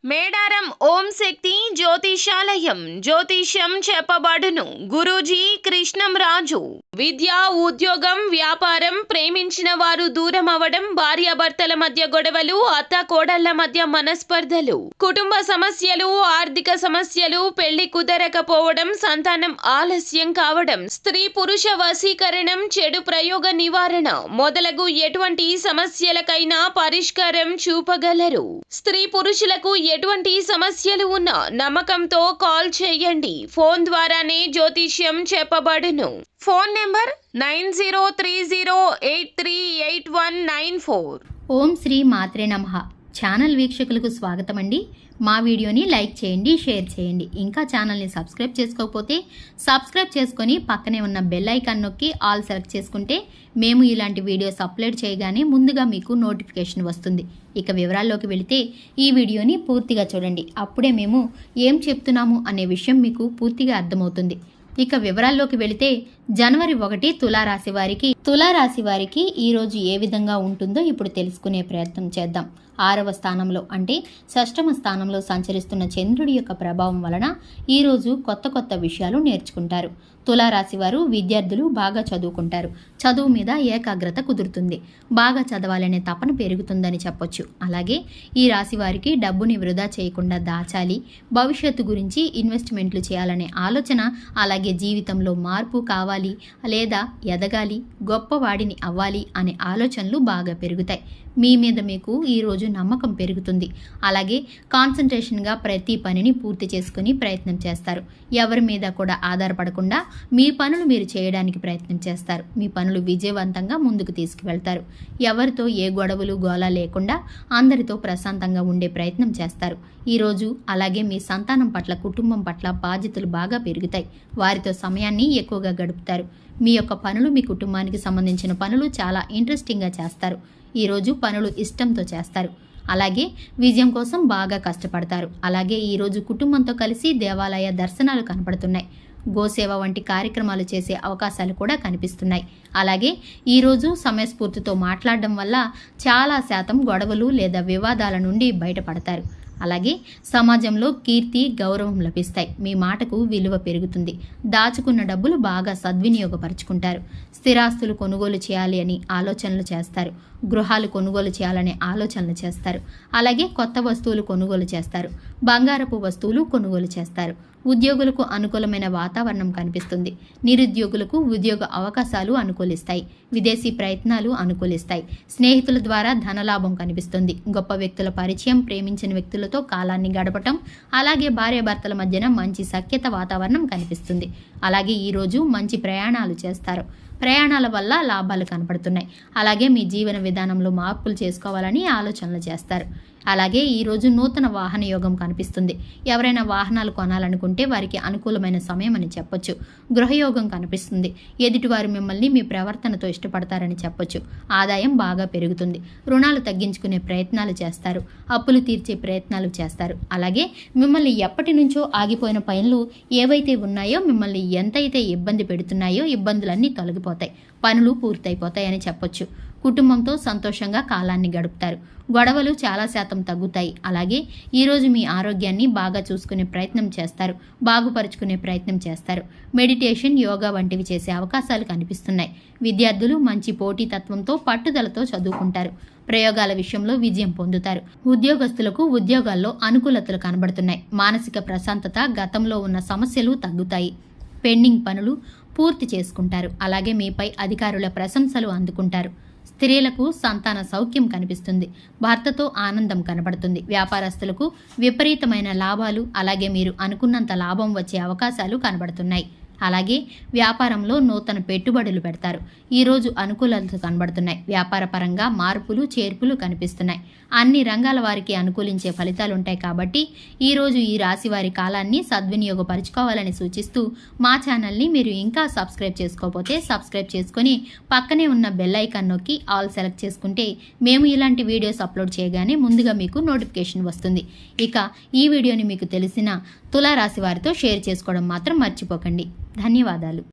మేడారం ఓం శక్తి జ్యోతిషాలయం జ్యోతిష్యం చెప్పబడును. గురూజీ కృష్ణంరాజు. విద్య, ఉద్యోగం, వ్యాపారం, ప్రేమించిన వారు దూరం అవడం, భార్యాభర్తల మధ్య గొడవలు, అత్త కోడళ్ల మధ్య మనస్పర్ధలు, కుటుంబ సమస్యలు, ఆర్థిక సమస్యలు, పెళ్లి కుదరకపోవడం, సంతానం ఆలస్యం కావడం, స్త్రీ పురుష వశీకరణం, చెడు ప్రయోగ నివారణ మొదలగు ఎటువంటి సమస్యలకైనా పరిష్కారం చూపగలరు. స్త్రీ పురుషులకు ఎటువంటి సమస్యలు ఉన్నా నమ్మకంతో కాల్ చేయండి. ఫోన్ ద్వారానే జ్యోతిష్యం చెప్పబడును. Phone number 9030838194. ఓం శ్రీ మాత్రే నమః. ఛానల్ వీక్షకులకు స్వాగతం అండి. మా వీడియోని లైక్ చేయండి, షేర్ చేయండి. ఇంకా ఛానల్ని సబ్స్క్రైబ్ చేసుకోకపోతే సబ్స్క్రైబ్ చేసుకొని పక్కనే ఉన్న బెల్ ఐకాన్ నొక్కి ఆల్ సెలెక్ట్ చేసుకుంటే మేము ఇలాంటి వీడియోస్ అప్లోడ్ చేయగానే ముందుగా మీకు నోటిఫికేషన్ వస్తుంది. ఇక వివరాల్లోకి వెళితే ఈ వీడియోని పూర్తిగా చూడండి. అప్పుడే మేము ఏం చెప్తున్నాము అనే విషయం మీకు పూర్తిగా అర్థమవుతుంది. ఇక వివరాల్లోకి వెళితే జనవరి 1 తులారాశి వారికి ఈరోజు ఏ విధంగా ఉంటుందో ఇప్పుడు తెలుసుకునే ప్రయత్నం చేద్దాం. 6వ స్థానంలో అంటే షష్టమ స్థానంలో సంచరిస్తున్న చంద్రుడి యొక్క ప్రభావం వలన ఈరోజు కొత్త విషయాలు నేర్చుకుంటారు. తులారాశి వారు విద్యార్థులు బాగా చదువుకుంటారు. చదువు మీద ఏకాగ్రత కుదురుతుంది. బాగా చదవాలనే తపన పెరుగుతుందని చెప్పొచ్చు. అలాగే ఈ రాశి వారికి డబ్బుని వృధా చేయకుండా దాచాలి, భవిష్యత్తు గురించి ఇన్వెస్ట్మెంట్లు చేయాలనే ఆలోచన, అలాగే జీవితంలో మార్పు కావాలి లేదా ఎదగాలి, గొప్పవాడిని అవ్వాలి అనే ఆలోచనలు బాగా పెరుగుతాయి. మీ మీద మీకు ఈరోజు నమ్మకం పెరుగుతుంది. అలాగే కాన్సన్ట్రేషన్గా ప్రతి పనిని పూర్తి చేసుకుని ప్రయత్నం చేస్తారు. ఎవరి మీద కూడా ఆధారపడకుండా మీ పనులు మీరు చేయడానికి ప్రయత్నం చేస్తారు. మీ పనులు విజయవంతంగా ముందుకు తీసుకువెళ్తారు. ఎవరితో ఏ గొడవలు గోల లేకుండా అందరితో ప్రశాంతంగా ఉండే ప్రయత్నం చేస్తారు ఈరోజు. అలాగే మీ సంతానం పట్ల, కుటుంబం పట్ల బాధ్యతలు బాగా పెరుగుతాయి. వారితో సమయాన్ని ఎక్కువగా గడుపుతారు. మీ యొక్క పనులు, మీ కుటుంబానికి సంబంధించిన పనులు చాలా ఇంట్రెస్టింగ్గా చేస్తారు. ఈరోజు పనులు ఇష్టంతో చేస్తారు. అలాగే విజయం కోసం బాగా కష్టపడతారు. అలాగే ఈరోజు కుటుంబంతో కలిసి దేవాలయ దర్శనాలు కనపడుతున్నాయి. గోసేవ వంటి కార్యక్రమాలు చేసే అవకాశాలు కూడా కనిపిస్తున్నాయి. అలాగే ఈరోజు సమయస్ఫూర్తితో మాట్లాడడం వల్ల చాలా శాతం గొడవలు లేదా వివాదాల నుండి బయటపడతారు. అలాగే సమాజంలో కీర్తి, గౌరవం లభిస్తాయి. మీ మాటకు విలువ పెరుగుతుంది. దాచుకున్న డబ్బులు బాగా సద్వినియోగపరుచుకుంటారు. స్థిరాస్తులు కొనుగోలు చేయాలి అని ఆలోచనలు చేస్తారు. గృహాలు కొనుగోలు చేయాలనే ఆలోచనలు చేస్తారు. అలాగే కొత్త వస్తువులు కొనుగోలు చేస్తారు. బంగారపు వస్తువులు కొనుగోలు చేస్తారు. ఉద్యోగులకు అనుకూలమైన వాతావరణం కనిపిస్తుంది. నిరుద్యోగులకు ఉద్యోగ అవకాశాలు అనుకూలిస్తాయి. విదేశీ ప్రయత్నాలు అనుకూలిస్తాయి. స్నేహితుల ద్వారా ధనలాభం కనిపిస్తుంది. గొప్ప వ్యక్తుల పరిచయం, ప్రేమించిన వ్యక్తులతో కాలాన్ని గడపటం, అలాగే భార్యాభర్తల మధ్యన మంచి సఖ్యత వాతావరణం కనిపిస్తుంది. అలాగే ఈరోజు మంచి ప్రయాణాలు చేస్తారు. ప్రయాణాల వల్ల లాభాలు కనపడుతున్నాయి. అలాగే మీ జీవన విధానంలో మార్పులు చేసుకోవాలని ఆలోచనలు చేస్తారు. అలాగే ఈరోజు నూతన వాహన యోగం కనిపిస్తుంది. ఎవరైనా వాహనాలు కొనాలనుకుంటే వారికి అనుకూలమైన సమయం అని చెప్పొచ్చు. గృహయోగం కనిపిస్తుంది. ఎదుటివారు మిమ్మల్ని మీ ప్రవర్తనతో ఇష్టపడతారని చెప్పొచ్చు. ఆదాయం బాగా పెరుగుతుంది. రుణాలు తగ్గించుకునే ప్రయత్నాలు చేస్తారు. అప్పులు తీర్చే ప్రయత్నాలు చేస్తారు. అలాగే మిమ్మల్ని ఎప్పటి నుంచో ఆగిపోయిన పనులు ఏవైతే ఉన్నాయో, మిమ్మల్ని ఎంతైతే ఇబ్బంది పెడుతున్నాయో ఇబ్బందులన్నీ తొలగిపోతాయి. పనులు పూర్తయిపోతాయని చెప్పొచ్చు. కుటుంబంతో సంతోషంగా కాలాన్ని గడుపుతారు. గొడవలు చాలా శాతం తగ్గుతాయి. అలాగే ఈరోజు మీ ఆరోగ్యాన్ని బాగా చూసుకునే ప్రయత్నం చేస్తారు. బాగుపరుచుకునే ప్రయత్నం చేస్తారు. మెడిటేషన్, యోగా వంటివి చేసే అవకాశాలు కనిపిస్తున్నాయి. విద్యార్థులు మంచి పోటీతత్వంతో, పట్టుదలతో చదువుకుంటారు. ప్రయోగాల విషయంలో విజయం పొందుతారు. ఉద్యోగస్తులకు ఉద్యోగాల్లో అనుకూలతలు కనబడుతున్నాయి. మానసిక ప్రశాంతత, గతంలో ఉన్న సమస్యలు తగ్గుతాయి. పెండింగ్ పనులు పూర్తి చేసుకుంటారు. అలాగే మీపై అధికారుల ప్రశంసలు అందుకుంటారు. స్త్రీలకు సంతాన సౌఖ్యం కనిపిస్తుంది. భర్తతో ఆనందం కనబడుతుంది. వ్యాపారస్తులకు విపరీతమైన లాభాలు, అలాగే మీరు అనుకున్నంత లాభం వచ్చే అవకాశాలు కనబడుతున్నాయి. అలాగే వ్యాపారంలో నూతన పెట్టుబడులు పెడతారు. ఈరోజు అనుకూలతలు కనబడుతున్నాయి. వ్యాపార పరంగా మార్పులు, చేర్పులు కనిపిస్తున్నాయి. అన్ని రంగాల వారికి అనుకూలించే ఫలితాలు ఉంటాయి. కాబట్టి ఈరోజు ఈ రాశి వారి కాలాన్ని సద్వినియోగపరుచుకోవాలని సూచిస్తూ మా ఛానల్ని మీరు ఇంకా సబ్స్క్రైబ్ చేసుకోకపోతే సబ్స్క్రైబ్ చేసుకొని పక్కనే ఉన్న బెల్ ఐకాన్ నొక్కి ఆల్ సెలెక్ట్ చేసుకుంటే మేము ఇలాంటి వీడియోస్ అప్లోడ్ చేయగానే ముందుగా మీకు నోటిఫికేషన్ వస్తుంది. ఇక ఈ వీడియోని మీకు తెలిసిన తులారాశి వారితో షేర్ చేసుకోవడం మాత్రం మర్చిపోకండి. ధన్యవాదాలు.